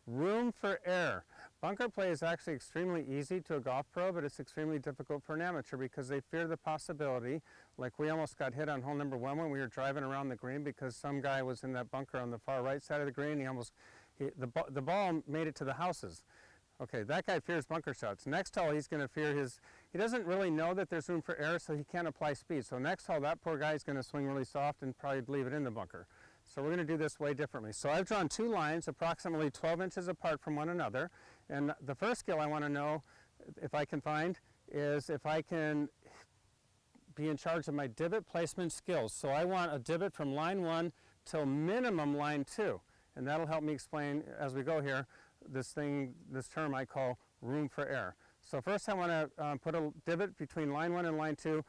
Room for error. Bunker play is actually extremely easy to a golf pro, but it's extremely difficult for an amateur because they fear the possibility, like we almost got hit on hole number 1 when we were driving around the green because some guy was in that bunker on the far right side of the green. The ball made it to the houses. Okay, that guy fears bunker shots. Next hole, he's going to fear he doesn't really know that there's room for error, so he can't apply speed. So next hole, that poor guy is going to swing really soft and probably leave it in the bunker. So we're going to do this way differently. So I've drawn 2 lines approximately 12 inches apart from one another. And the first skill I want to know, if I can find, is if I can be in charge of my divot placement skills. So I want a divot from line 1 till minimum line 2. And that'll help me explain as we go here this term I call room for error. So first I want to put a divot between line 1 and line 2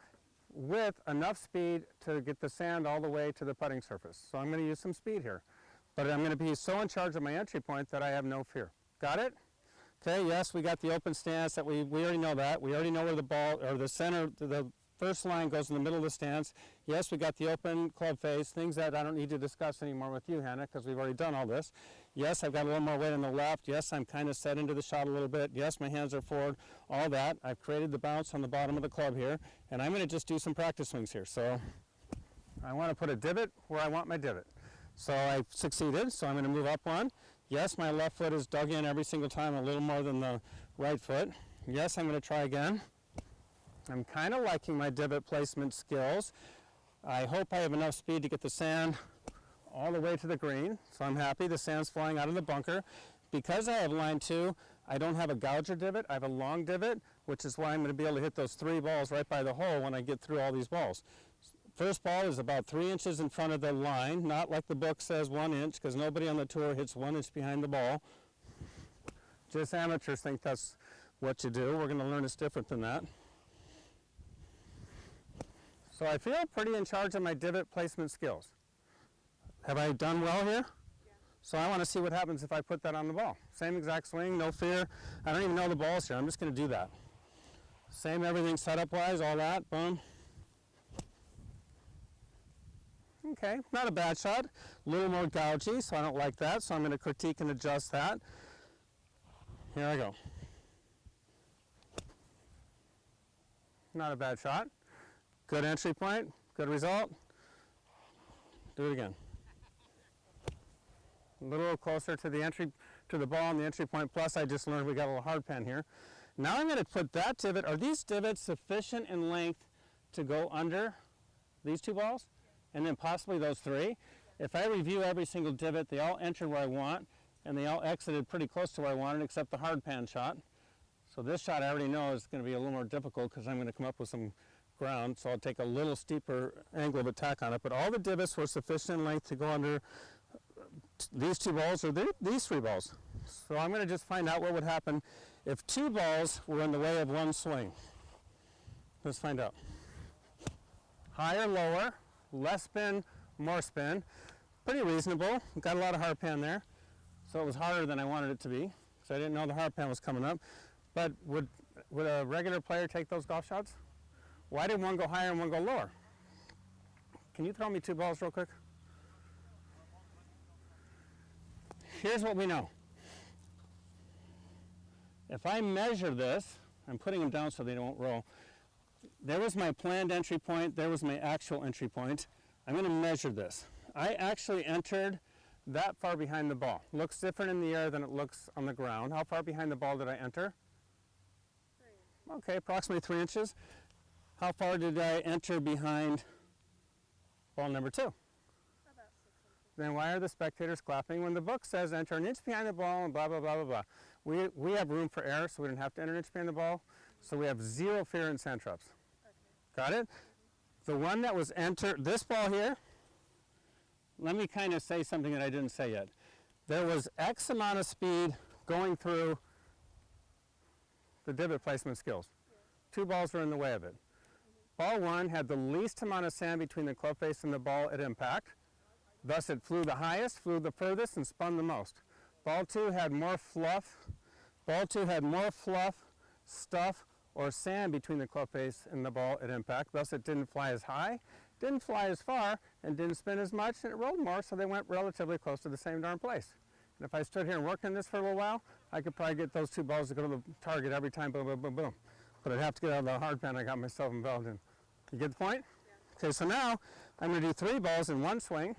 with enough speed to get the sand all the way to the putting surface. So I'm going to use some speed here. But I'm going to be so in charge of my entry point that I have no fear. Got it? Okay, yes, we got the open stance. That we already know that. We already know where the ball, or the center, the first line goes in the middle of the stance. Yes, we got the open club face, things that I don't need to discuss anymore with you, Hannah, because we've already done all this. Yes, I've got a little more weight on the left. Yes, I'm kind of set into the shot a little bit. Yes, my hands are forward, all that. I've created the bounce on the bottom of the club here, and I'm going to just do some practice swings here. So I want to put a divot where I want my divot. So I succeeded, so I'm going to move up one. Yes, my left foot is dug in every single time a little more than the right foot. Yes, I'm going to try again. I'm kind of liking my divot placement skills. I hope I have enough speed to get the sand all the way to the green, so I'm happy. The sand's flying out of the bunker. Because I have line 2, I don't have a gouger divot, I have a long divot, which is why I'm going to be able to hit those 3 balls right by the hole when I get through all these balls. First ball is about 3 inches in front of the line, not like the book says 1 inch, because nobody on the tour hits 1 inch behind the ball. Just amateurs think that's what you do. We're going to learn it's different than that. So I feel pretty in charge of my divot placement skills. Have I done well here? Yeah. So I want to see what happens if I put that on the ball. Same exact swing, no fear. I don't even know the ball's here. I'm just going to do that. Same everything setup wise, all that, boom. Okay, not a bad shot. A little more gougy, so I don't like that. So I'm going to critique and adjust that. Here I go. Not a bad shot. Good entry point, good result. Do it again. A little closer to the entry, to the ball and the entry point. Plus, I just learned we got a little hard pan here. Now I'm going to put that divot. Are these divots sufficient in length to go under these 2 balls? And then possibly those 3? If I review every single divot, they all entered where I want, and they all exited pretty close to where I wanted, except the hard pan shot. So this shot I already know is going to be a little more difficult because I'm going to come up with some ground, so I'll take a little steeper angle of attack on it. But all the divots were sufficient in length to go under these 2 balls or these 3 balls. So I'm going to just find out what would happen if 2 balls were in the way of 1 swing. Let's find out. Higher, lower, less spin, more spin. Pretty reasonable. Got a lot of hard pan there. So it was harder than I wanted it to be. So I didn't know the hard pan was coming up. But would a regular player take those golf shots? Why did one go higher and one go lower? Can you throw me 2 balls real quick? Here's what we know. If I measure this, I'm putting them down so they don't roll. There was my planned entry point. There was my actual entry point. I'm going to measure this. I actually entered that far behind the ball. Looks different in the air than it looks on the ground. How far behind the ball did I enter? 3. Okay, approximately 3 inches. How far did I enter behind ball number 2? About 6 inches. Then why are the spectators clapping when the book says enter an inch behind the ball and blah, blah, blah, blah, blah? We have room for error, so we didn't have to enter an inch behind the ball. So we have 0 fear in sand traps. Okay. Got it? The one that was entered, this ball here, let me kind of say something that I didn't say yet. There was X amount of speed going through the divot placement skills. Yeah. 2 balls were in the way of it. Ball 1 had the least amount of sand between the club face and the ball at impact. Thus it flew the highest, flew the furthest, and spun the most. Ball 2 had more fluff. Ball 2 had more fluff, stuff, or sand between the club face and the ball at impact. Thus it didn't fly as high, didn't fly as far, and didn't spin as much, and it rolled more, so they went relatively close to the same darn place. And if I stood here and worked on this for a little while, I could probably get those two balls to go to the target every time, boom, boom, boom, boom. But I'd have to get out of the hard pan I got myself involved in. You get the point? Yeah. Okay, so now I'm going to do 3 balls in one swing.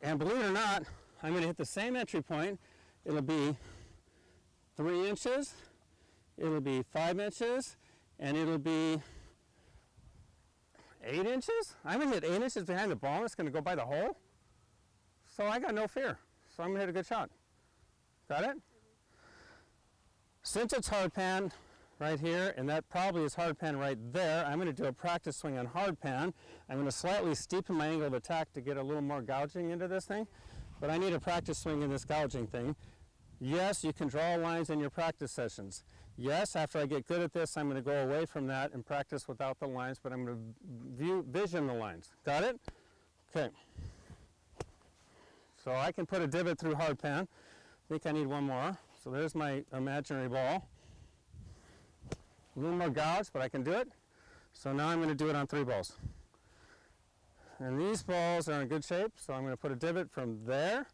And believe it or not, I'm going to hit the same entry point. It'll be 3 inches, it'll be 5 inches, and it'll be 8 inches? I'm going to hit 8 inches behind the ball and it's going to go by the hole. So I got no fear. So I'm going to hit a good shot. Got it? Since it's hard pan right here, and that probably is hard pan right there, I'm going to do a practice swing on hard pan. I'm going to slightly steepen my angle of attack to get a little more gouging into this thing. But I need a practice swing in this gouging thing. Yes, you can draw lines in your practice sessions. Yes, after I get good at this, I'm going to go away from that and practice without the lines, but I'm going to vision the lines. Got it? Okay. So I can put a divot through hard pan. I think I need one more. So there's my imaginary ball. A little more gouge, but I can do it. So now I'm going to do it on 3 balls. And these balls are in good shape, so I'm going to put a divot from there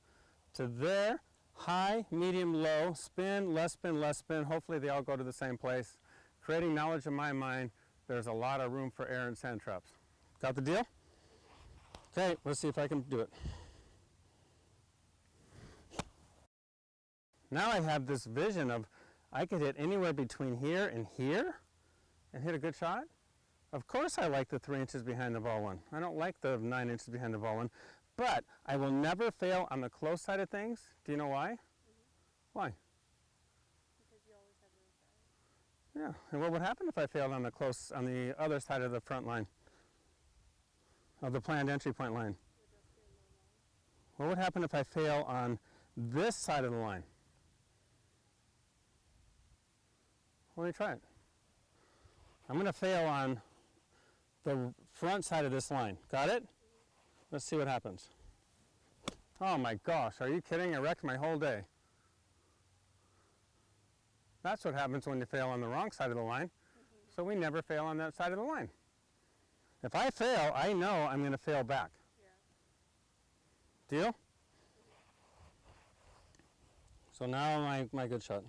to there. High, medium, low, spin, less spin, less spin. Hopefully they all go to the same place. Creating knowledge in my mind, there's a lot of room for air and sand traps. Got the deal? Okay, let's see if I can do it. Now I have this vision of I could hit anywhere between here and hit a good shot. Of course I like the 3 inches behind the ball one. I don't like the 9 inches behind the ball one. But I will never fail on the close side of things. Do you know why? Why? Because you always have room for it. Yeah. And what would happen if I failed on the other side of the front line? Of the planned entry point line? What would happen if I fail on this side of the line? Let me try it. I'm going to fail on the front side of this line. Got it? Let's see what happens. Oh my gosh, are you kidding? I wrecked my whole day. That's what happens when you fail on the wrong side of the line. So we never fail on that side of the line. If I fail, I know I'm going to fail back. Yeah. Deal? So now my good shot.